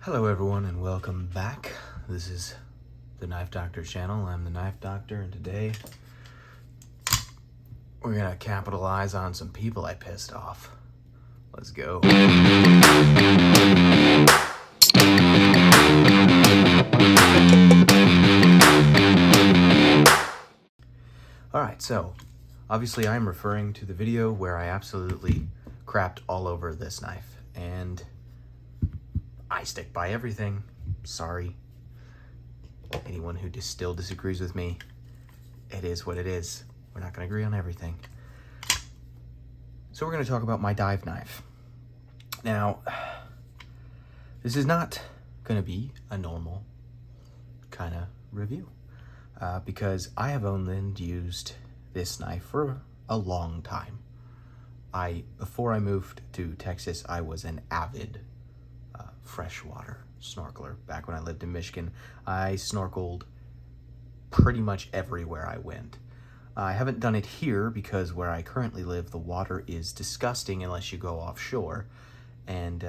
Hello everyone and welcome back. This is the Knife Doctor channel. I'm the Knife Doctor and today we're gonna capitalize on some people I pissed off. Let's go. Alright, so obviously I'm referring to the video where I absolutely crapped all over this knife, and I stick by everything. Sorry. Anyone who still disagrees with me, it is what it is. We're not going to agree on everything. So we're going to talk about my dive knife. Now, this is not going to be a normal kind of review because I have owned and used this knife for a long time. Before I moved to Texas, I was an avid freshwater snorkeler. Back when I lived in Michigan, I snorkeled pretty much everywhere I went. I haven't done it here because where I currently live, the water is disgusting unless you go offshore. And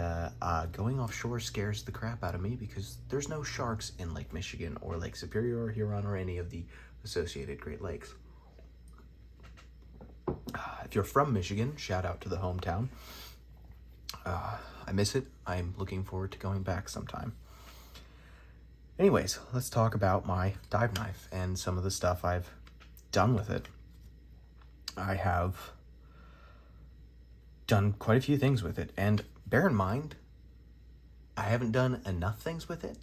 going offshore scares the crap out of me because there's no sharks in Lake Michigan or Lake Superior or Huron or any of the associated Great Lakes. If you're from Michigan, shout out to the hometown. I miss it. I'm looking forward to going back sometime. Anyways, let's talk about my dive knife and some of the stuff I've done with it. I have done quite a few things with it, and bear in mind, I haven't done enough things with it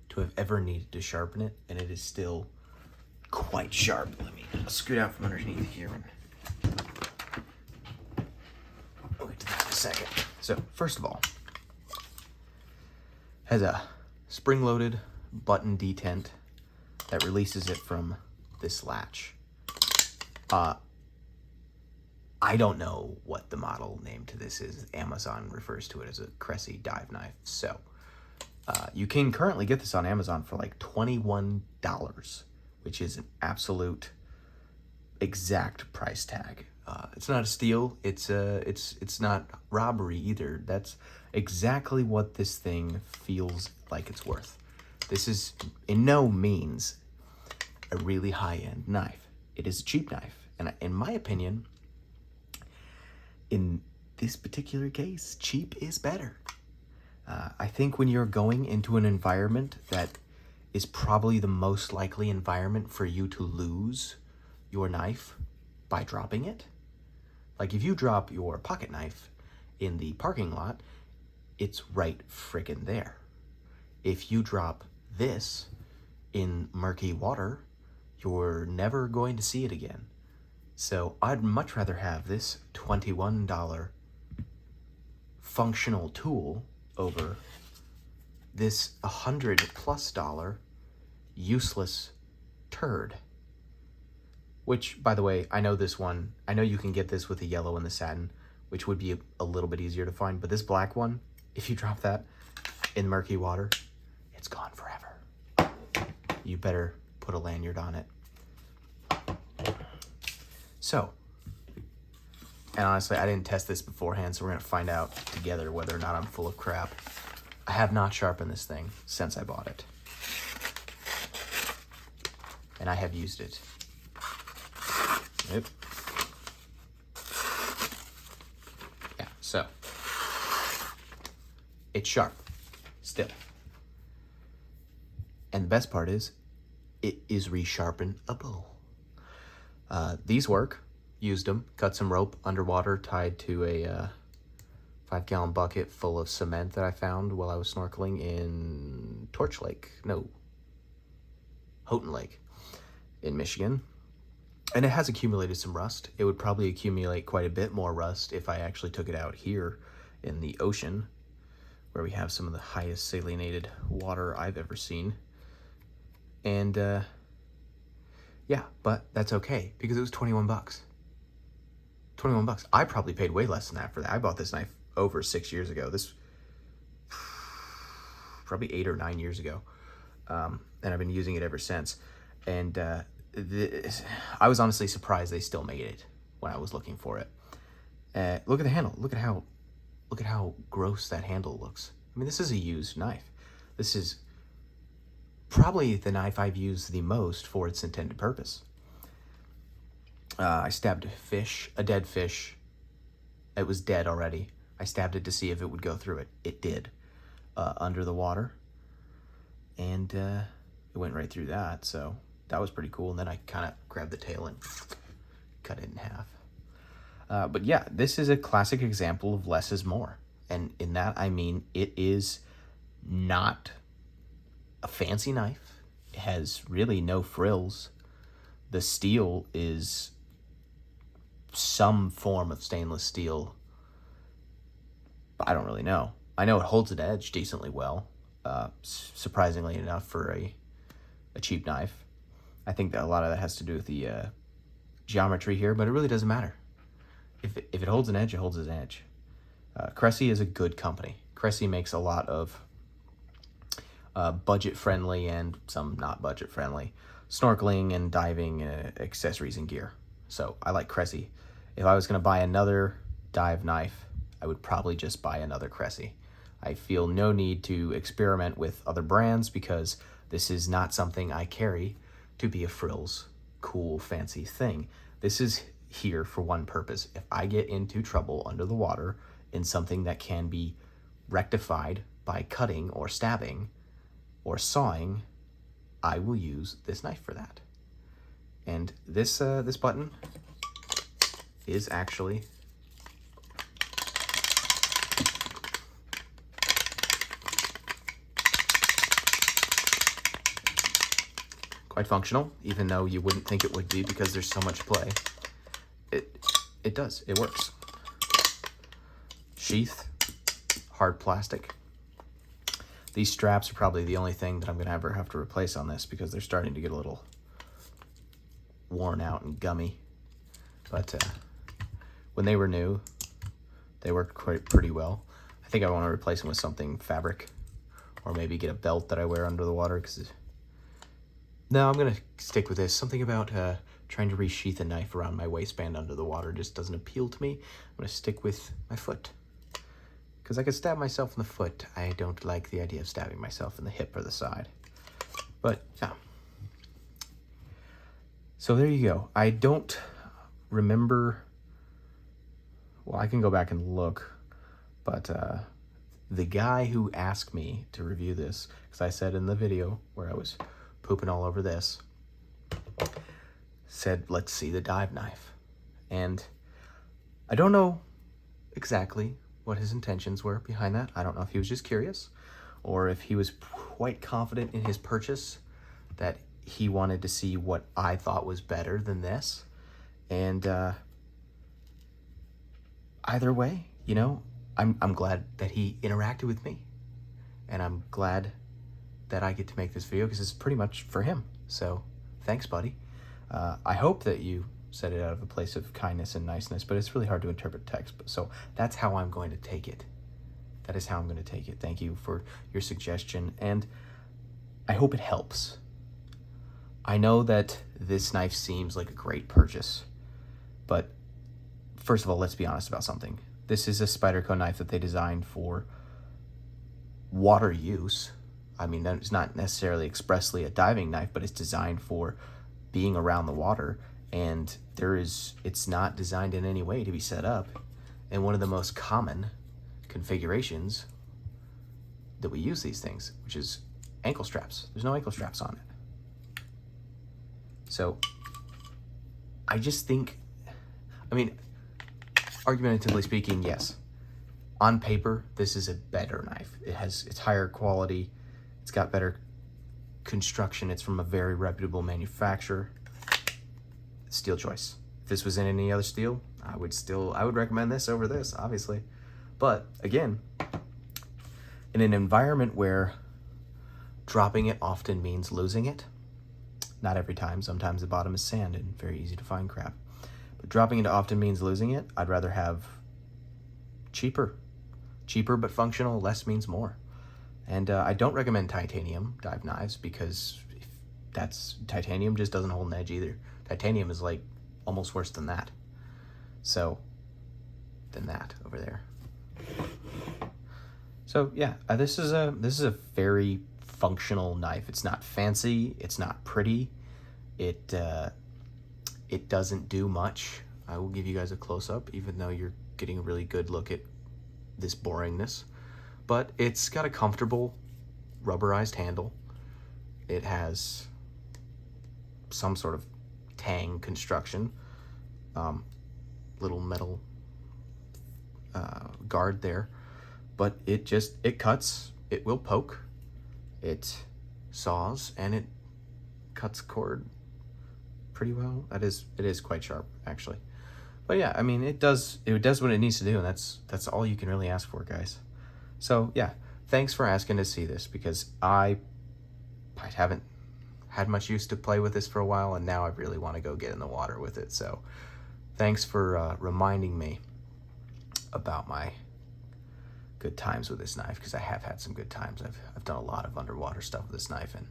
to have ever needed to sharpen it, and it is still quite sharp. I'll scoot out from underneath here and we'll get to that in a second. So, first of all, has a spring-loaded button detent that releases it from this latch. I don't know what the model name to this is. Amazon refers to it as a Cressi dive knife. So, you can currently get this on Amazon for like $21, which is an absolute exact price tag. It's not a steal. It's not robbery either. That's exactly what this thing feels like it's worth. This is in no means a really high-end knife. It is a cheap knife, and in my opinion, in this particular case, cheap is better. I think when you're going into an environment that is probably the most likely environment for you to lose your knife by dropping it, like if you drop your pocket knife in the parking lot, it's right frickin' there. If you drop this in murky water, you're never going to see it again. So I'd much rather have this $21 functional tool over this $100+ useless turd. Which, by the way, I know you can get this with the yellow and the satin, which would be a little bit easier to find, but this black one, if you drop that in murky water, it's gone forever. You better put a lanyard on it. So, and honestly, I didn't test this beforehand, so we're gonna find out together whether or not I'm full of crap. I have not sharpened this thing since I bought it. And I have used it. Nope. Yeah, so it's sharp still. And the best part is, it is resharpenable. These work. Used them. Cut some rope underwater, tied to a 5-gallon bucket full of cement that I found while I was snorkeling in Houghton Lake in Michigan. And it has accumulated some rust. It would probably accumulate quite a bit more rust if I actually took it out here in the ocean, where we have some of the highest salinated water I've ever seen. And yeah, but that's okay because it was 21 bucks. 21 bucks. I probably paid way less than that for that. I bought this knife over 6 years ago. This probably 8 or 9 years ago. And I've been using it ever since. And I was honestly surprised they still made it when I was looking for it. Look at the handle. Look at how gross that handle looks. I mean, this is a used knife. This is probably the knife I've used the most for its intended purpose. I stabbed a dead fish. It was dead already. I stabbed it to see if it would go through it. It did, under the water. And it went right through that, so that was pretty cool. And then I kind of grabbed the tail and cut it in half. But yeah, this is a classic example of less is more. And in that, I mean, it is not a fancy knife. It has really no frills. The steel is some form of stainless steel. But I don't really know. I know it holds an edge decently well, surprisingly enough for a cheap knife. I think that a lot of that has to do with the geometry here, but it really doesn't matter. If it holds an edge, it holds an edge. Cressi is a good company. Cressi makes a lot of budget-friendly and some not budget-friendly snorkeling and diving accessories and gear. So I like Cressi. If I was going to buy another dive knife, I would probably just buy another Cressi. I feel no need to experiment with other brands because this is not something I carry to be a frills, cool, fancy thing. This is here for one purpose. If I get into trouble under the water in something that can be rectified by cutting or stabbing or sawing, I will use this knife for that. And this button is actually quite functional, even though you wouldn't think it would be because there's so much play. It does. It works. Sheath, hard plastic. These straps are probably the only thing that I'm going to ever have to replace on this because they're starting to get a little worn out and gummy. But when they were new, they worked pretty well. I think I want to replace them with something fabric, or maybe get a belt that I wear under the water. No, I'm going to stick with this. Something about trying to resheath a knife around my waistband under the water just doesn't appeal to me. I'm going to stick with my foot. Because I could stab myself in the foot. I don't like the idea of stabbing myself in the hip or the side. But, yeah. So there you go. I don't remember... Well, I can go back and look. But the guy who asked me to review this, because I said in the video where I was pooping all over this, said, let's see the dive knife. And I don't know exactly what his intentions were behind that. I don't know if he was just curious or if he was quite confident in his purchase that he wanted to see what I thought was better than this. And either way, you know, I'm glad that he interacted with me, and I'm glad that I get to make this video because it's pretty much for him. So thanks, buddy. I hope that you said it out of a place of kindness and niceness, but it's really hard to interpret text. So that's how I'm going to take it. That is how I'm going to take it. Thank you for your suggestion, and I hope it helps. I know that this knife seems like a great purchase, but first of all, let's be honest about something. This is a Spyderco knife that they designed for water use. I mean, it's not necessarily expressly a diving knife, but it's designed for being around the water, and it's not designed in any way to be set up in one of the most common configurations that we use these things, which is ankle straps. There's no ankle straps on it. So I just think, I mean, argumentatively speaking, yes. On paper, this is a better knife. It's higher quality. It's got better construction. It's from a very reputable manufacturer. Steel choice. If this was in any other steel, I would recommend this over this, obviously. But again, in an environment where dropping it often means losing it, not every time, sometimes the bottom is sand and very easy to find crap, but dropping it often means losing it, I'd rather have cheaper but functional. Less means more. And I don't recommend titanium dive knives because titanium just doesn't hold an edge either. Titanium is like almost worse than that. Than that over there. So yeah, this is a very functional knife. It's not fancy. It's not pretty. It doesn't do much. I will give you guys a close-up, even though you're getting a really good look at this boringness. But it's got a comfortable rubberized handle. It has some sort of tang construction, little metal guard there, but it cuts, it will poke, it saws, and it cuts cord pretty well. It is quite sharp, actually. But yeah, I mean, it does what it needs to do, and that's all you can really ask for, guys. So yeah, thanks for asking to see this, because I haven't had much use to play with this for a while, and now I really want to go get in the water with it. So thanks for reminding me about my good times with this knife, because I have had some good times. I've done a lot of underwater stuff with this knife, and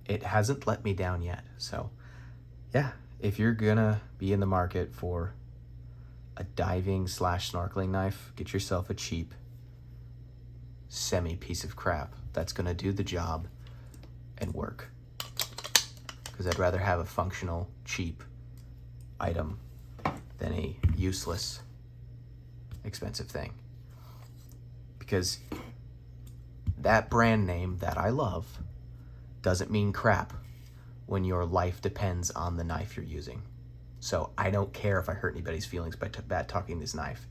it hasn't let me down yet. So yeah, if you're gonna be in the market for a diving / snorkeling knife, get yourself a cheap semi piece of crap that's gonna do the job and work, because I'd rather have a functional, cheap item than a useless, expensive thing. Because that brand name that I love doesn't mean crap when your life depends on the knife you're using. So I don't care if I hurt anybody's feelings by bad talking this knife.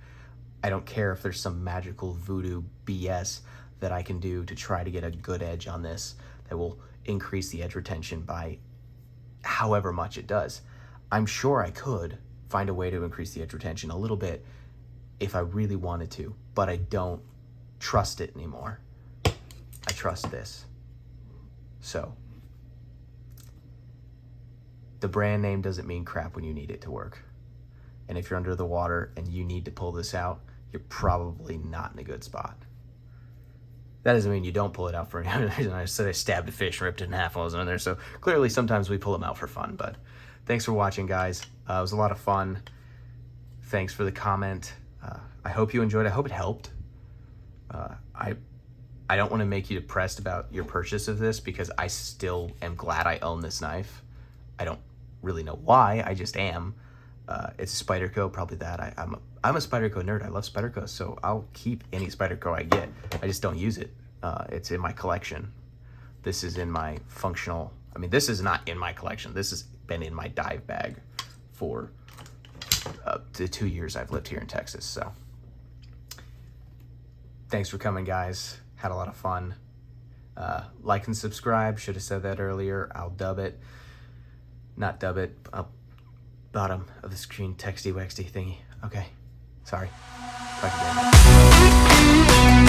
I don't care if there's some magical voodoo BS that I can do to try to get a good edge on this that will increase the edge retention by however much it does. I'm sure I could find a way to increase the edge retention a little bit if I really wanted to, but I don't trust it anymore. I trust this. So the brand name doesn't mean crap when you need it to work. And if you're under the water and you need to pull this out, you're probably not in a good spot. That doesn't mean you don't pull it out for any reason. I said I stabbed a fish and ripped it in half while I was in there. So clearly sometimes we pull them out for fun. But thanks for watching, guys. It was a lot of fun. Thanks for the comment. I hope you enjoyed. I hope it helped. I don't want to make you depressed about your purchase of this, because I still am glad I own this knife. I don't really know why. I just am. It's a Spyderco, probably that. I'm a Spyderco nerd. I love Spyderco, so I'll keep any Spyderco I get. I just don't use it. It's in my collection. This is in my functional. I mean, this is not in my collection. This has been in my dive bag for the 2 years I've lived here in Texas. So thanks for coming, guys. Had a lot of fun. Like and subscribe. Should have said that earlier. I'll dub it. Not dub it. Bottom of the screen texty wexty thingy. Okay. Sorry. Talk again.